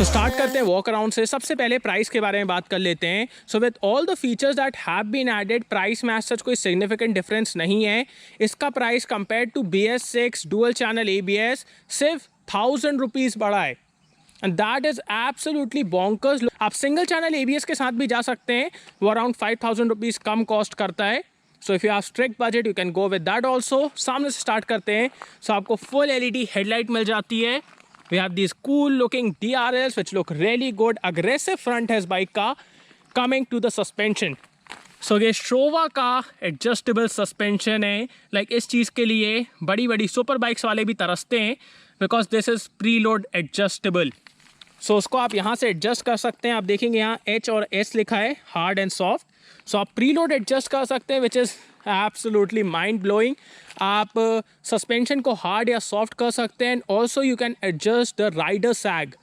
So start करते हैं walk around से। सबसे पहले प्राइस के बारे में बात कर लेते हैं। So with all the features that have been added, price में सच कोई सिग्निफिकेंट डिफरेंस नहीं है। इसका price compare to BS6 dual channel ABS सिर्फ 1000 रुपीज़ बढ़ा है, and that is absolutely bonkers. आप सिंगल चैनल ABS के साथ भी जा सकते हैं, वो अराउंड 5000 रुपीज़ कम कॉस्ट करता है। So if you have strict budget you can go with that also. सामने से स्टार्ट करते हैं। सो आपको फुल LED हेडलाइट मिल जाती है। We have these cool looking DRLs which look really good. Aggressive front है इस बाइक का। Coming to the suspension. So ये Showa का adjustable suspension है। Like इस चीज़ के लिए बड़ी बड़ी सुपर बाइक्स वाले भी तरसते हैं, because this is preload adjustable. So उसको आप यहाँ से एडजस्ट कर सकते हैं। आप देखेंगे यहाँ H और S लिखा है, हार्ड एंड सॉफ्ट। सो आप प्रीलोड एडजस्ट कर सकते हैं, which is absolutely mind blowing. आप सस्पेंशन को हार्ड या सॉफ्ट कर सकते हैं। And also you can adjust the rider sag.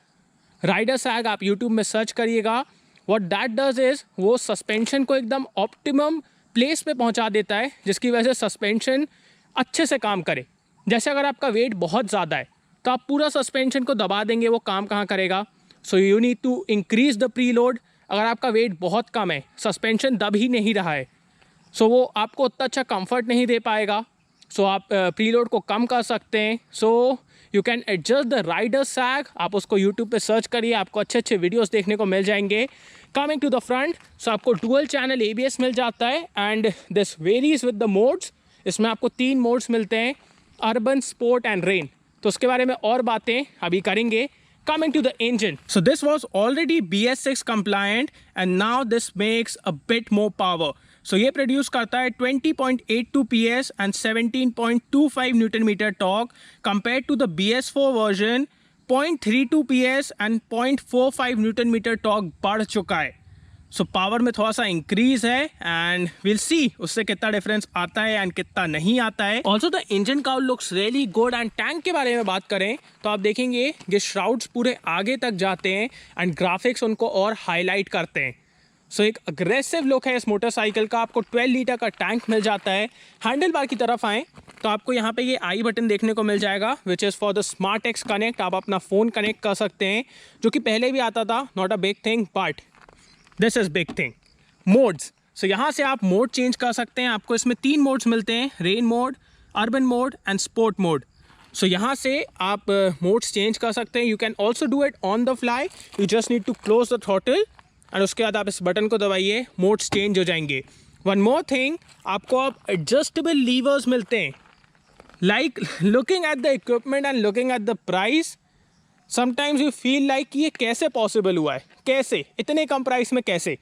Rider sag आप यूट्यूब में सर्च करिएगा। व्हाट दैट डज इज़ वो सस्पेंशन को एकदम ऑप्टिमम प्लेस पे पहुंचा देता है, जिसकी वजह से सस्पेंशन अच्छे से काम करे। जैसे अगर आपका वेट बहुत ज़्यादा है तो आप पूरा सस्पेंशन को दबा देंगे, वो काम कहाँ करेगा। So you need to increase the preload. अगर आपका वेट बहुत कम है, सस्पेंशन दब ही नहीं रहा है, सो वो आपको उतना अच्छा कंफर्ट नहीं दे पाएगा। सो आप प्रीलोड को कम कर सकते हैं। So you can adjust the rider sag. आप उसको यूट्यूब पे सर्च करिए, आपको अच्छे अच्छे वीडियोस देखने को मिल जाएंगे। कमिंग टू द फ्रंट, सो आपको डुअल चैनल ABS मिल जाता है, and this varies with the modes. इसमें आपको 3 मोड्स मिलते हैं, अर्बन, स्पोर्ट एंड रेन। तो उसके बारे में और बातें अभी करेंगे। Coming to the engine, so this was already BS6 compliant and now this makes a bit more power. So ये प्रोड्यूस करता है 20.82 PS and 17.25 newton metre torque compared to the BS4 version 0.32 PS and 0.45 newton metre torque बढ़ चुका है। So power में थोड़ा सा increase है, एंड विल सी उससे कितना डिफरेंस आता है एंड कितना नहीं आता है। Also the engine cowl looks really good. And tank के बारे में बात करें तो आप देखेंगे ये श्राउड्स पूरे आगे तक जाते हैं एंड ग्राफिक्स उनको और हाईलाइट करते हैं। सो एक अग्रेसिव लुक है इस मोटरसाइकिल का। आपको 12 लीटर का टैंक मिल जाता है। हैंडल बार की तरफ आएँ तो आपको यहाँ पे ये आई बटन देखने को मिल जाएगा, which is for the smart x connect. आप अपना फ़ोन कनेक्ट कर सकते हैं, जो कि पहले भी आता था, not a big thing but this is big thing. Modes, so यहाँ से आप मोड चेंज कर सकते हैं। आपको इसमें 3 मोड्स मिलते हैं, rain mode, urban mode and sport mode. So यहाँ से आप मोड्स चेंज कर सकते हैं। You can also do it on the fly. You just need to close the throttle and उसके बाद आप इस बटन को दबाइए, मोड्स चेंज हो जाएंगे। वन मोर थिंग, आपको अब एडजस्टेबल लीवर्स मिलते हैं। Like looking at the equipment and looking at the price, sometimes you feel like ये कैसे पॉसिबल हुआ है, कैसे इतने कम प्राइस में कैसे।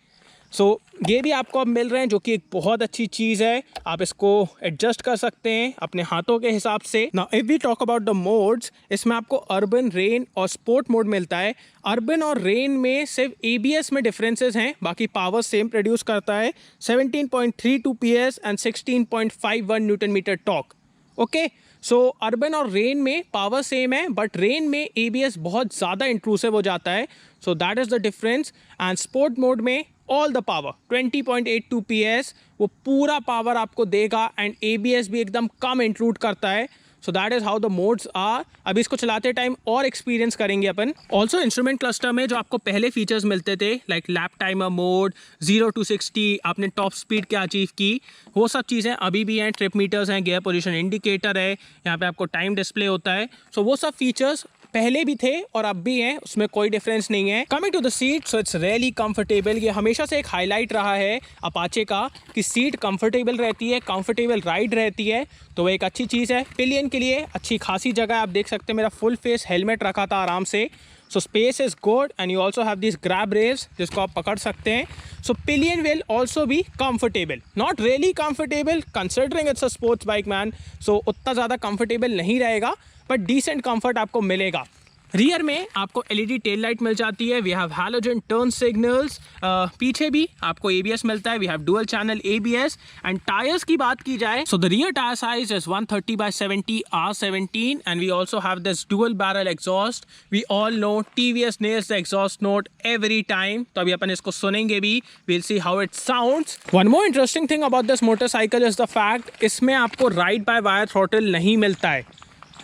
सो ये भी आपको अब मिल रहे हैं, जो कि एक बहुत अच्छी चीज़ है। आप इसको एडजस्ट कर सकते हैं अपने हाथों के हिसाब से। Now if we talk about the modes, इसमें आपको अर्बन, रेन और स्पोर्ट मोड मिलता है। अर्बन और रेन में सिर्फ ABS में डिफरेंसेस हैं, बाकी पावर सेम प्रोड्यूस करता है। 17.32 PS and 16.51 newton metre torque. Okay, so urban और रेन में पावर सेम है, बट रेन में ABS बहुत ज़्यादा इंट्रूसिव हो जाता है। So that is the difference. And sport mode में ऑल द पावर 20.82 PS वो पूरा पावर आपको देगा, एंड ABS भी एकदम कम इंट्रूड करता है। So that is how the modes are. अभी इसको चलाते टाइम और एक्सपीरियंस करेंगे अपन। ऑल्सो इंस्ट्रूमेंट क्लस्टर में जो आपको पहले फीचर्स मिलते थे, like lap timer mode, 0 to 60, आपने टॉप स्पीड क्या अचीव की, वो सब चीज़ें अभी भी हैं। ट्रिप मीटर्स हैं, गियर पोजीशन इंडिकेटर है, यहाँ पे आपको टाइम डिस्प्ले होता है। सो वो सब फीचर्स पहले भी थे और अब भी हैं, उसमें कोई डिफरेंस नहीं है। Coming to the seat, so it's really comfortable. ये हमेशा से एक हाईलाइट रहा है अपाचे का कि सीट कंफर्टेबल रहती है, कंफर्टेबल राइड रहती है, तो वो एक अच्छी चीज़ है। पिलियन के लिए अच्छी खासी जगह, आप देख सकते हैं मेरा फुल फेस हेलमेट रखा था आराम से। So space is good, and you also have this grab rails जिसको आप पकड़ सकते हैं। So pillion will also be comfortable, not really comfortable considering it's a sports bike man. So उतना ज़्यादा कंफर्टेबल नहीं रहेगा, बट डिसेंट कंफर्ट आपको मिलेगा। रियर में आपको LED टेल लाइट मिल जाती है। We have halogen turn signals. पीछे भी आपको ABS मिलता है। We have dual channel ABS। And tyres की बात की जाए, so the rear tyre size is 130/70 R17 and we also have this dual barrel exhaust. We all know TVS nails the exhaust note every time, तो अभी अपन इसको सुनेंगे भी। We'll see how it sounds. One more interesting thing about this motorcycle is the fact, इसमें आपको ride by wire throttle नहीं मिलता है,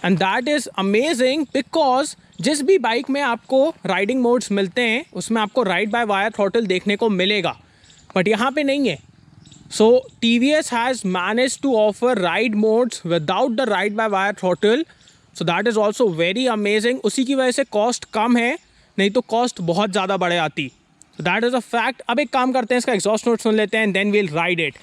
and that is amazing because जिस भी बाइक में आपको राइडिंग मोड्स मिलते हैं उसमें आपको राइड बाय वायर थ्रॉटल देखने को मिलेगा, बट यहाँ पे नहीं है। So TVS has manage to offer ride modes without the ride by wire throttle, so that is also very amazing. उसी की वजह से कॉस्ट कम है, नहीं तो कॉस्ट बहुत ज़्यादा बढ़ जाती। That is a fact. अब एक काम करते हैं, इसका एग्जॉस्ट नोट सुन लेते हैं and then we'll ride it.